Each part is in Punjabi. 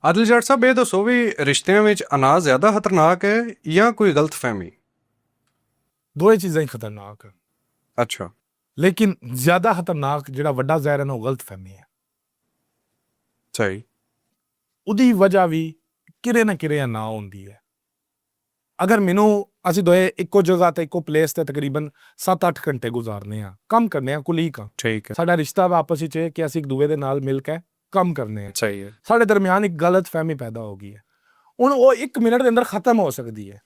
ਆਦਿਲ ਜੱਟ ਸਾਹਿਬ ਇਹ ਦੱਸੋ ਵੀ ਰਿਸ਼ਤਿਆਂ ਵਿੱਚ ਅਨਾਜ ਜ਼ਿਆਦਾ ਖਤਰਨਾਕ ਹੈ ਜਾਂ ਕੋਈ ਗਲਤਫਹਿਮੀ? ਦੋਏ ਚੀਜ਼ਾਂ ਹੀ ਖਤਰਨਾਕ, ਅੱਛਾ, ਲੇਕਿਨ ਜ਼ਿਆਦਾ ਖਤਰਨਾਕ ਜਿਹੜਾ ਵੱਡਾ ਜ਼ਹਿਰ ਹੈ ਨਾ ਉਹ ਗਲਤਫਹਿਮੀ ਹੈ। ਸਹੀ। ਉਹਦੀ ਵਜ੍ਹਾ ਵੀ ਕਿਰੇ ਨਾ ਕਿਰੇ ਨਾ ਹੁੰਦੀ ਹੈ। ਅਗਰ ਮੈਨੂੰ ਅਸੀਂ ਦੋਏ ਇੱਕੋ ਜਗ੍ਹਾ ਤੇ ਇੱਕੋ ਪਲੇਸ ਤੇ ਤਕਰੀਬਨ 7-8 ਘੰਟੇ ਗੁਜ਼ਾਰਨੇ ਆ, ਕੰਮ ਕਰਨੇ ਆ, ਕੁਲੀਕ ਆ, ਠੀਕ ਹੈ, ਸਾਡਾ ਰਿਸ਼ਤਾ ਵਾ ਆਪਸ ਵਿੱਚ ਕਿ ਅਸੀਂ ਇੱਕ ਦੂਏ ਦੇ ਨਾਲ ਮਿਲ ਕੇ ਕੰਮ ਕਰਨੇ ਆ, ਸਹੀ ਹੈ, ਸਾਡੇ ਦਰਮਿਆਨ ਇੱਕ ਗਲਤਫਹਿਮੀ ਪੈਦਾ ਹੋ ਗਈ ਹੈ। ਹੁਣ ਉਹ 1 ਮਿੰਟ ਦੇ ਅੰਦਰ ਖਤਮ ਹੋ ਸਕਦੀ ਹੈ।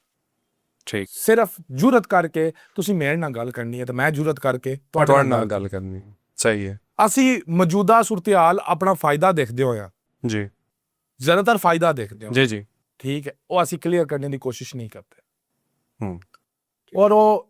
ਠੀਕ। ਸਿਰਫ ਜੁਰਤ ਕਰਕੇ ਤੁਸੀਂ ਮੇਰੇ ਨਾਲ ਗੱਲ ਕਰਨੀ ਹੈ ਤੇ ਮੈਂ ਜੁਰਤ ਕਰਕੇ ਤੁਹਾਡੇ ਨਾਲ ਗੱਲ ਕਰਨੀ, ਸਹੀ ਹੈ। ਅਸੀਂ ਮੌਜੂਦਾ ਸੂਰਤ-ਹਾਲ ਆਪਣਾ ਫਾਇਦਾ ਦੇਖਦੇ ਹੋਇਆ, ਜੀ, ਜ਼ਿਆਦਾਤਰ ਫਾਇਦਾ ਦੇਖਦੇ ਹੋ, ਜੀ ਜੀ, ਠੀਕ ਹੈ, ਉਹ ਅਸੀਂ ਕਲੀਅਰ ਕਰਨੇ ਦੀ ਕੋਸ਼ਿਸ਼ ਨਹੀਂ ਕਰਦੇ। ਹੂੰ, ਔਰ ਉਹ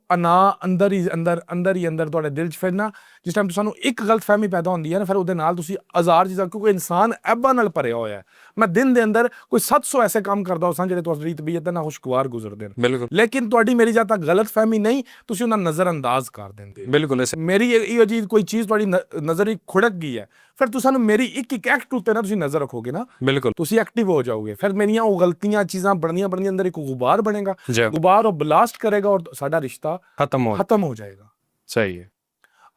ਅੰਦਰ ਹੀ ਅੰਦਰ ਤੁਹਾਡੇ ਦਿਲ 'ਚ ਫਿਰ ਨਾ ਜਿਸ ਟਾਈਮ ਸਾਨੂੰ ਇੱਕ ਗਲਤਫਹਿਮੀ ਪੈਦਾ ਹੁੰਦੀ ਹੈ ਨਾ, ਫਿਰ ਉਹਦੇ ਨਾਲ ਤੁਸੀਂ ਹਜ਼ਾਰ ਚੀਜ਼ਾਂ, ਕਿਉਂਕਿ ਇਨਸਾਨ ਐਬਾਂ ਨਾਲ ਭਰਿਆ ਹੋਇਆ ਹੈ। ਮੈਂ ਦਿਨ ਦੇ ਅੰਦਰ ਕੋਈ 700 ਐਸੇ ਕੰਮ ਕਰਦਾ ਉਸ ਜਿਹੜੇ ਤੁਹਾਡੀ ਤਬੀਅਤ ਨਾਲ ਖੁਸ਼ਗਵਾਰ ਗੁਜ਼ਰਦੇ ਨੇ, ਬਿਲਕੁਲ ਲੇਕਿਨ ਤੁਹਾਡੀ ਮੇਰੀ ਜਦ ਤੱਕ ਗਲਤਫਹਿਮੀ ਨਹੀਂ, ਤੁਸੀਂ ਉਹਨਾਂ ਨਜ਼ਰਅੰਦਾਜ਼ ਕਰ ਦਿੰਦੇ। ਬਿਲਕੁਲ ਮੇਰੀ ਇਹ ਜੀ ਕੋਈ ਚੀਜ਼ ਤੁਹਾਡੀ ਨਜ਼ਰ ਹੀ ਖੁੜਕ ਗਈ ਹੈ, ਫਿਰ ਤੁਸੀਂ ਮੇਰੀ ਇੱਕ ਐਕਟ ਉੱਤੇ ਨਾ ਤੁਸੀਂ ਨਜ਼ਰ ਰੱਖੋਗੇ ਨਾ, ਬਿਲਕੁਲ ਤੁਸੀਂ ਐਕਟਿਵ ਹੋ ਜਾਓਗੇ। ਫਿਰ ਮੇਰੀਆਂ ਉਹ ਗਲਤੀਆਂ ਚੀਜ਼ਾਂ ਬਣਦੀਆਂ ਅੰਦਰ ਇੱਕ ਗੁਬਾਰ ਬਣੇਗਾ, ਜੀ, ਗੁਬਾਰ ਉਹ ਬਲਾਸਟ ਕਰੇਗਾ ਔਰ ਸਾਡਾ ਰਿਸ਼ਤਾ ਖਤਮ ਹੋ ਜਾਏਗਾ। ਸਹੀ ਹੈ।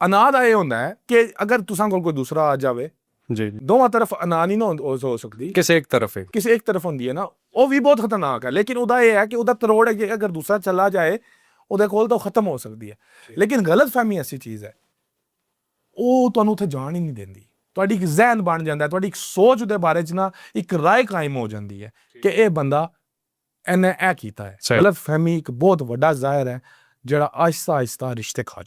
ਅਨਾਦ ਇਹ ਹੁੰਦਾ ਹੈ ਕਿ ਅਗਰ ਤੁਸਾਂ ਕੋਲ ਕੋਈ ਦੂਸਰਾ ਆ ਜਾਵੇ, ਜੀ, ਦੋਵਾਂ ਤਰਫ ਅਨਾਦ ਨਹੀਂ ਨਾ ਹੋ ਸਕਦੀ, ਕਿਸੇ ਇੱਕ ਤਰਫ ਹੈ, ਕਿਸੇ ਇੱਕ ਤਰਫ ਹੁੰਦੀ ਹੈ ਨਾ, ਉਹ ਵੀ ਬਹੁਤ ਖਤਰਨਾਕ ਹੈ। ਲੇਕਿਨ ਉਹਦਾ ਇਹ ਹੈ ਕਿ ਉਹਦਾ ਤਰੋੜ ਹੈ ਕਿ ਅਗਰ ਦੂਸਰਾ ਚਲਾ ਜਾਏ ਉਹਦੇ ਕੋਲ ਤਾਂ ਖਤਮ ਹੋ ਸਕਦੀ ਹੈ। ਲੇਕਿਨ ਗਲਤਫਹਿਮੀ ਐਸੀ ਚੀਜ਼ ਹੈ, ਉਹ ਤੁਹਾਨੂੰ ਉੱਥੇ ਜਾਣ ਹੀ ਨਹੀਂ ਦਿੰਦੀ। ਤੁਹਾਡੀ ਇੱਕ ਜ਼ਹਿਨ ਬਣ ਜਾਂਦਾ, ਤੁਹਾਡੀ ਇੱਕ ਸੋਚ ਦੇ ਬਾਰੇ 'ਚ ਨਾ ਇੱਕ ਰਾਏ ਕਾਇਮ ਹੋ ਜਾਂਦੀ ਹੈ ਕਿ ਇਹ ਬੰਦਾ ਇਹਨੇ ਇਹ ਕੀਤਾ ਹੈ। ਗਲਤਫਹਿਮੀ ਇੱਕ ਬਹੁਤ ਵੱਡਾ ਜ਼ਾਹਿਰ ਹੈ ਜਿਹੜਾ ਆਹਿਸਤਾ ਆਹਿਸਤਾ ਰਿਸ਼ਤੇ ਖਾ ਜਾਂਦਾ।